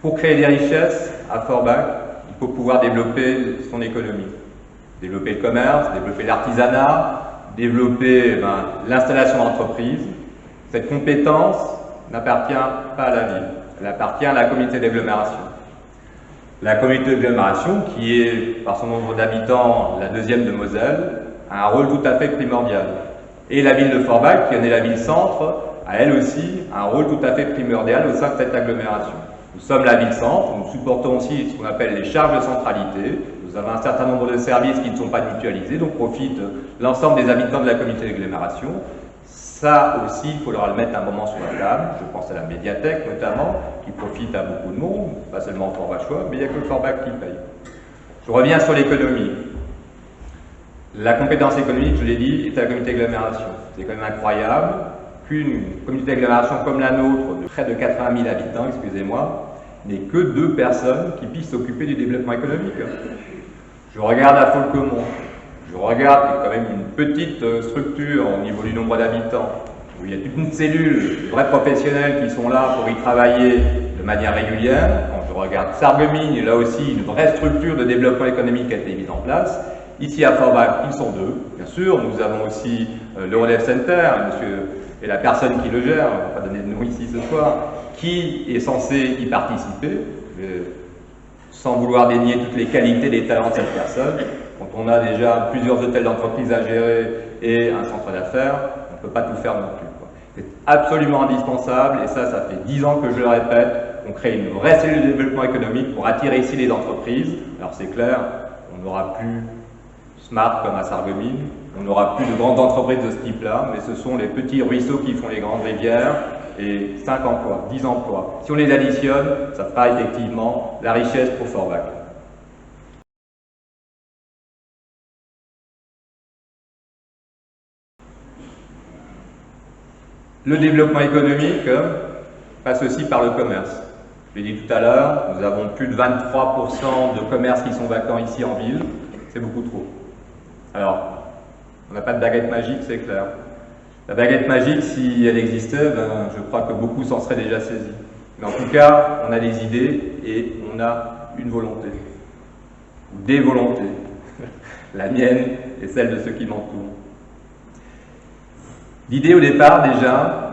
Pour créer des richesses à Forbach, il faut pouvoir développer son économie. Développer le commerce, développer l'artisanat, développer l'installation d'entreprises. Cette compétence n'appartient pas à la ville, elle appartient à la communauté d'agglomération. La communauté d'agglomération, qui est par son nombre d'habitants la deuxième de Moselle, a un rôle tout à fait primordial. Et la ville de Forbach, qui en est la ville-centre, a elle aussi un rôle tout à fait primordial au sein de cette agglomération. Nous sommes la ville-centre, nous supportons aussi ce qu'on appelle les charges de centralité. Nous avons un certain nombre de services qui ne sont pas mutualisés, donc profite l'ensemble des habitants de la communauté d'agglomération. Ça aussi, il faudra le mettre un moment sur la table. Je pense à la médiathèque notamment, qui profite à beaucoup de monde, pas seulement aux Forbachois, mais il n'y a que Forbach qui paye. Je reviens sur l'économie. La compétence économique, je l'ai dit, est à la communauté d'agglomération. C'est quand même incroyable qu'une communauté d'agglomération comme la nôtre, de près de 80 000 habitants, excusez-moi, n'ait que 2 personnes qui puissent s'occuper du développement économique. Je regarde à Folquemont, je regarde quand même une petite structure au niveau du nombre d'habitants, où il y a toute une cellule de vrais professionnels qui sont là pour y travailler de manière régulière. Quand je regarde Sarreguemines, il y a là aussi une vraie structure de développement économique qui a été mise en place. Ici à Forbach, ils sont 2. Bien sûr, nous avons aussi l'Eurodev Center, monsieur, et la personne qui le gère, on ne va pas donner de nom ici ce soir, qui est censé y participer, sans vouloir dénier toutes les qualités et les talents de cette personne. Quand on a déjà plusieurs hôtels d'entreprise à gérer et un centre d'affaires, on ne peut pas tout faire non plus. C'est absolument indispensable, et ça fait 10 ans que je le répète, on crée une vraie cellule de développement économique pour attirer ici les entreprises. Alors c'est clair, on n'aura plus Smart comme à Sarreguemines, on n'aura plus de grandes entreprises de ce type-là, mais ce sont les petits ruisseaux qui font les grandes rivières, et 5 emplois, 10 emplois. Si on les additionne, ça fera effectivement la richesse pour Forbach. Le développement économique passe aussi par le commerce. Je l'ai dit tout à l'heure, nous avons plus de 23% de commerces qui sont vacants ici en ville, c'est beaucoup trop. Alors, on n'a pas de baguette magique, c'est clair. La baguette magique, si elle existait, je crois que beaucoup s'en seraient déjà saisis. Mais en tout cas, on a des idées et on a une volonté. Des volontés. La mienne et celle de ceux qui m'entourent. L'idée au départ, déjà,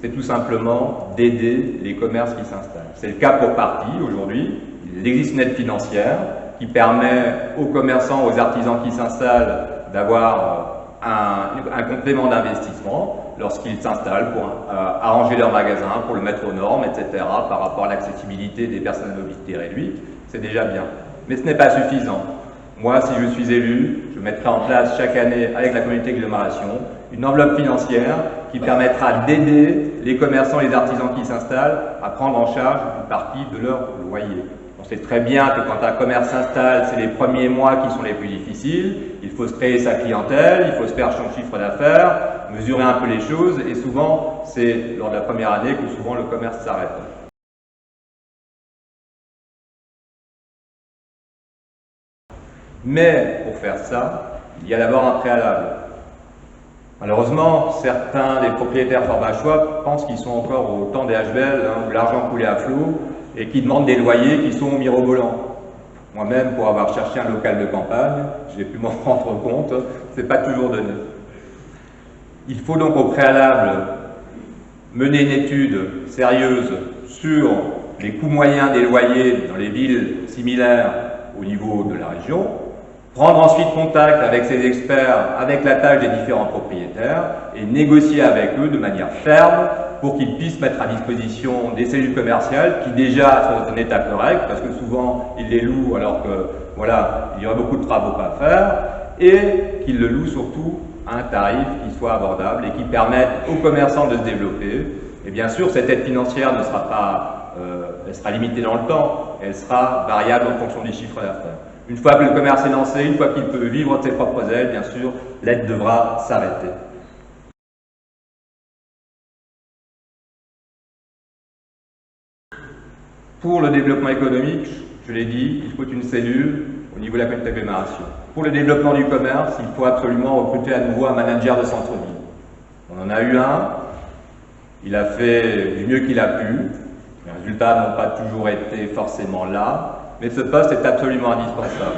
c'est tout simplement d'aider les commerces qui s'installent. C'est le cas pour partie aujourd'hui. Il existe une aide financière qui permet aux commerçants, aux artisans qui s'installent d'avoir un complément d'investissement lorsqu'ils s'installent pour arranger leur magasin, pour le mettre aux normes, etc., par rapport à l'accessibilité des personnes à mobilité réduite. C'est déjà bien. Mais ce n'est pas suffisant. Moi, si je suis élu, je mettrai en place chaque année avec la communauté d'agglomération une enveloppe financière qui permettra d'aider les commerçants et les artisans qui s'installent à prendre en charge une partie de leur loyer. On sait très bien que quand un commerce s'installe, c'est les premiers mois qui sont les plus difficiles. Il faut se créer sa clientèle, il faut se faire son chiffre d'affaires, mesurer un peu les choses, et souvent, c'est lors de la première année que souvent le commerce s'arrête. Mais pour faire ça, il y a d'abord un préalable. Malheureusement, certains des propriétaires forbachois pensent qu'ils sont encore au temps des HBL, où l'argent coulait à flot, et qui demandent des loyers qui sont mirobolants. Moi-même, pour avoir cherché un local de campagne, j'ai pu m'en rendre compte, c'est pas toujours donné. Il faut donc au préalable mener une étude sérieuse sur les coûts moyens des loyers dans les villes similaires au niveau de la région, prendre ensuite contact avec ces experts, avec la tâche des différents propriétaires et négocier avec eux de manière ferme pour qu'ils puissent mettre à disposition des cellules commerciales qui déjà sont dans un état correct, parce que souvent ils les louent alors que voilà, il y aura beaucoup de travaux à faire, et qu'ils le louent surtout à un tarif qui soit abordable et qui permette aux commerçants de se développer. Et bien sûr, cette aide financière ne sera pas, elle sera limitée dans le temps, elle sera variable en fonction des chiffres d'affaires. Une fois que le commerce est lancé, une fois qu'il peut vivre de ses propres ailes, bien sûr, l'aide devra s'arrêter. Pour le développement économique, je l'ai dit, il faut une cellule au niveau de la communauté d'agglomération. Pour le développement du commerce, il faut absolument recruter à nouveau un manager de centre-ville. On en a eu un, il a fait du mieux qu'il a pu, résultats n'ont pas toujours été forcément là, mais ce poste est absolument indispensable.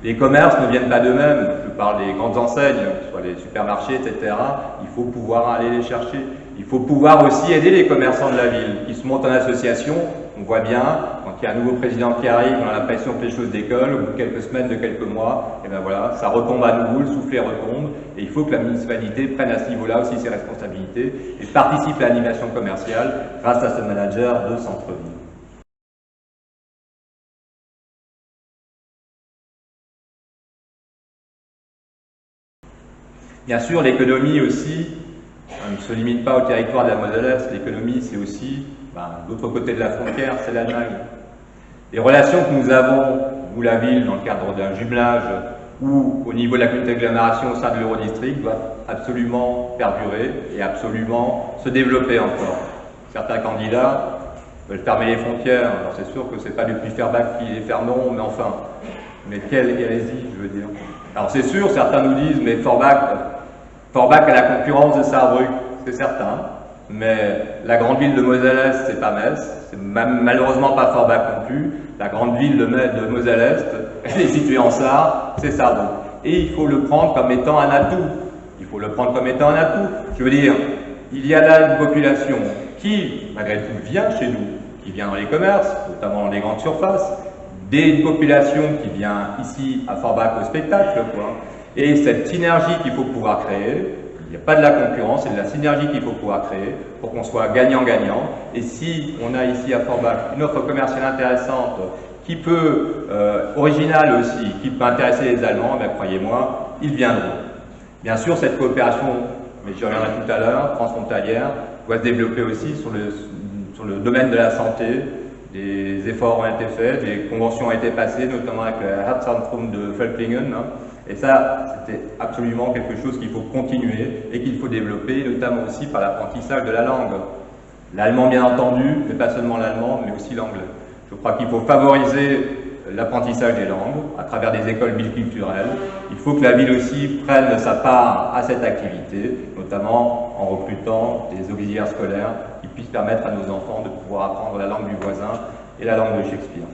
Les commerces ne viennent pas d'eux-mêmes, je parle des grandes enseignes, que ce soit les supermarchés, etc. Il faut pouvoir aller les chercher. Il faut pouvoir aussi aider les commerçants de la ville qui se montent en association. On voit bien, quand il y a un nouveau président qui arrive, on a l'impression que les choses décollent, au bout de quelques semaines, de quelques mois, et bien voilà, ça retombe à nouveau, le soufflet retombe, et il faut que la municipalité prenne à ce niveau-là aussi ses responsabilités et participe à l'animation commerciale grâce à ce manager de centre-ville. Bien sûr, l'économie aussi, on ne se limite pas au territoire de la Moselle-Est, l'économie c'est aussi, de l'autre côté de la frontière, c'est l'Allemagne. Les relations que nous avons, nous la ville, dans le cadre d'un jumelage ou au niveau de la communauté d'agglomération au sein de l'Eurodistrict, doivent absolument perdurer et absolument se développer encore. Certains candidats veulent fermer les frontières, alors c'est sûr que ce n'est pas depuis Forbach qui les fermeront, mais enfin, mais quelle hérésie, je veux dire. Alors c'est sûr, certains nous disent, mais Forbach a la concurrence de Sarrebruck, c'est certain, mais la grande ville de Moselle-Est, c'est pas Metz, c'est malheureusement pas Forbach non plus, la grande ville de Moselle-Est, elle est située en Sarre, c'est Sarrebruck. Et il faut le prendre comme étant un atout, il faut le prendre comme étant un atout. Je veux dire, il y a là une population qui, malgré tout, vient chez nous, qui vient dans les commerces, notamment dans les grandes surfaces, des populations qui vient ici à Forbach au spectacle, quoi. Et cette synergie qu'il faut pouvoir créer, il n'y a pas de la concurrence, c'est de la synergie qu'il faut pouvoir créer pour qu'on soit gagnant-gagnant. Et si on a ici à Forbach une offre commerciale intéressante, qui peut, originale aussi, qui peut intéresser les Allemands, ben, croyez-moi, ils viendront. Bien sûr, cette coopération, mais j'y reviendrai tout à l'heure, transfrontalière, doit se développer aussi sur le domaine de la santé. Des efforts ont été faits, des conventions ont été passées, notamment avec le Herzzentrum de Völklingen. Et ça, c'était absolument quelque chose qu'il faut continuer et qu'il faut développer, notamment aussi par l'apprentissage de la langue. L'allemand, bien entendu, mais pas seulement l'allemand, mais aussi l'anglais. Je crois qu'il faut favoriser l'apprentissage des langues à travers des écoles biculturelles. Il faut que la ville aussi prenne sa part à cette activité, notamment en recrutant des auxiliaires scolaires qui puissent permettre à nos enfants de pouvoir apprendre la langue du voisin et la langue de Shakespeare.